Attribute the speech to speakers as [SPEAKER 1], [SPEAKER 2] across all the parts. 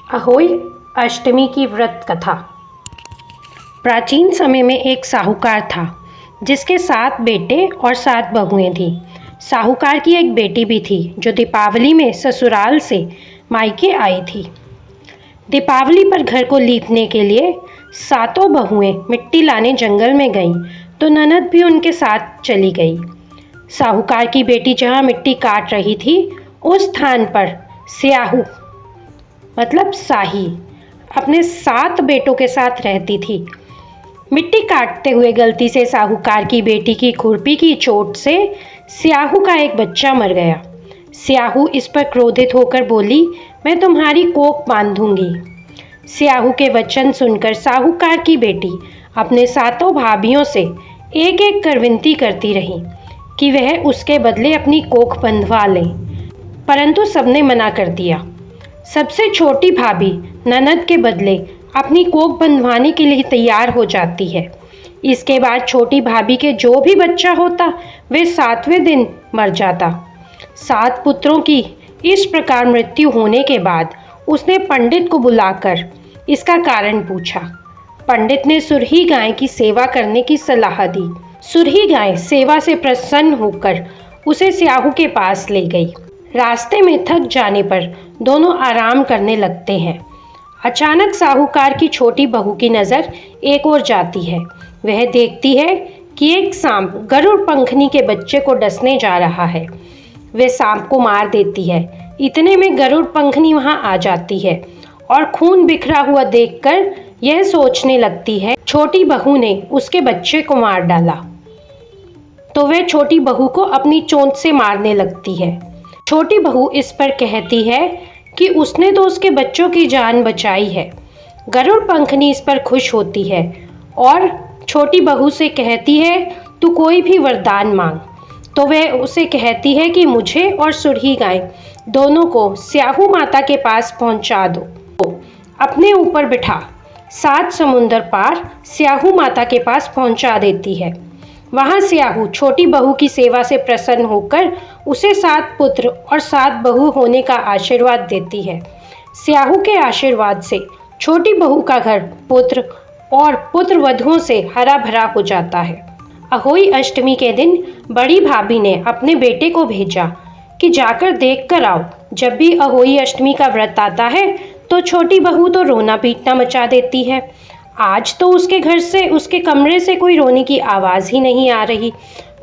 [SPEAKER 1] अहोई अष्टमी की व्रत कथा। प्राचीन समय में एक साहूकार था जिसके 7 बेटे और 7 बहुएं थीं। साहूकार की एक बेटी भी थी जो दीपावली में ससुराल से मायके आई थी। दीपावली पर घर को लीपने के लिए 7 बहुएं मिट्टी लाने जंगल में गईं तो ननद भी उनके साथ चली गई। साहूकार की बेटी जहाँ मिट्टी काट रही थी उस स्थान पर स्याहू मतलब साही अपने 7 बेटों के साथ रहती थी। मिट्टी काटते हुए गलती से साहूकार की बेटी की खुरपी की चोट से स्याहू का एक बच्चा मर गया। स्याहू इस पर क्रोधित होकर बोली, मैं तुम्हारी कोख बांधूंगी। स्याहू के वचन सुनकर साहूकार की बेटी अपने 7 भाभियों से एक एक कर विनती करती रही कि वह उसके बदले अपनी कोख बंधवा लें, परंतु सबने मना कर दिया। सबसे छोटी भाभी ननद के बदले अपनी कोख बंधवाने के लिए तैयार हो जाती है। इसके बाद छोटी भाभी के जो भी बच्चा होता वे 7वें दिन मर जाता। 7 पुत्रों की इस प्रकार मृत्यु होने के बाद उसने पंडित को बुलाकर इसका कारण पूछा। पंडित ने सुरही गाय की सेवा करने की सलाह दी। सुरही गाय सेवा से प्रसन्न होकर उसे स्याहू के पास ले गई। रास्ते में थक जाने पर दोनों आराम करने लगते हैं। अचानक साहूकार की छोटी बहू की नज़र एक ओर जाती है। वह देखती है कि एक सांप गरुड़ पंखनी के बच्चे को डसने जा रहा है। वह सांप को मार देती है। इतने में गरुड़ पंखनी वहां आ जाती है और खून बिखरा हुआ देखकर यह सोचने लगती है छोटी बहू ने उसके बच्चे को मार डाला, तो वह छोटी बहू को अपनी चोंच से मारने लगती है। छोटी बहू इस पर कहती है कि उसने तो उसके बच्चों की जान बचाई है। गरुड़ पंखनी इस पर खुश होती है और छोटी बहू से कहती है, तू कोई भी वरदान मांग। तो वह उसे कहती है कि मुझे और सुरही गाय दोनों को स्याहू माता के पास पहुंचा दो, अपने ऊपर बिठा 7 समुंदर पार स्याहू माता के पास पहुंचा देती है। वहाँ स्याहू छोटी बहू की सेवा से प्रसन्न होकर उसे 7 पुत्र और 7 बहू होने का आशीर्वाद देती है। स्याहू के आशीर्वाद से छोटी बहू का घर पुत्र और पुत्र वधुओं से हरा भरा हो जाता है। अहोई अष्टमी के दिन बड़ी भाभी ने अपने बेटे को भेजा कि जाकर देख कर आओ। जब भी अहोई अष्टमी का व्रत आता है तो छोटी बहू तो रोना पीटना मचा देती है। आज तो उसके घर से उसके कमरे से कोई रोने की आवाज़ ही नहीं आ रही।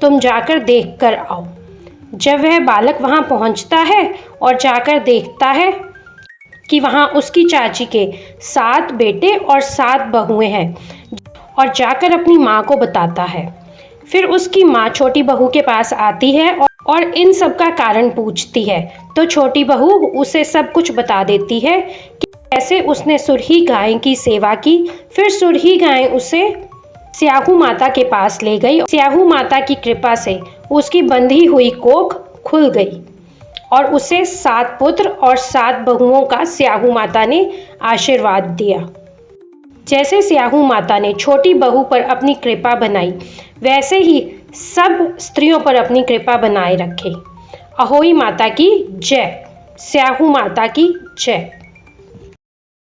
[SPEAKER 1] तुम जाकर देख कर आओ। जब वह बालक वहाँ पहुँचता है और जाकर देखता है कि वहाँ उसकी चाची के 7 बेटे और 7 बहुएं हैं और जाकर अपनी माँ को बताता है। फिर उसकी माँ छोटी बहू के पास आती है और इन सब का कारण पूछती है तो छोटी बहू उसे सब कुछ बता देती है कि कैसे उसने सुरही गाय की सेवा की। फिर सुरही गाय उसे स्याहू माता के पास ले गई। स्याहू माता की कृपा से उसकी बंधी हुई कोख खुल गई और उसे 7 पुत्र और 7 बहुओं का स्याहू माता ने आशीर्वाद दिया। जैसे स्याहू माता ने छोटी बहू पर अपनी कृपा बनाई, वैसे ही सब स्त्रियों पर अपनी कृपा बनाए रखे। अहोई माता की जय। स्याहू माता की जय।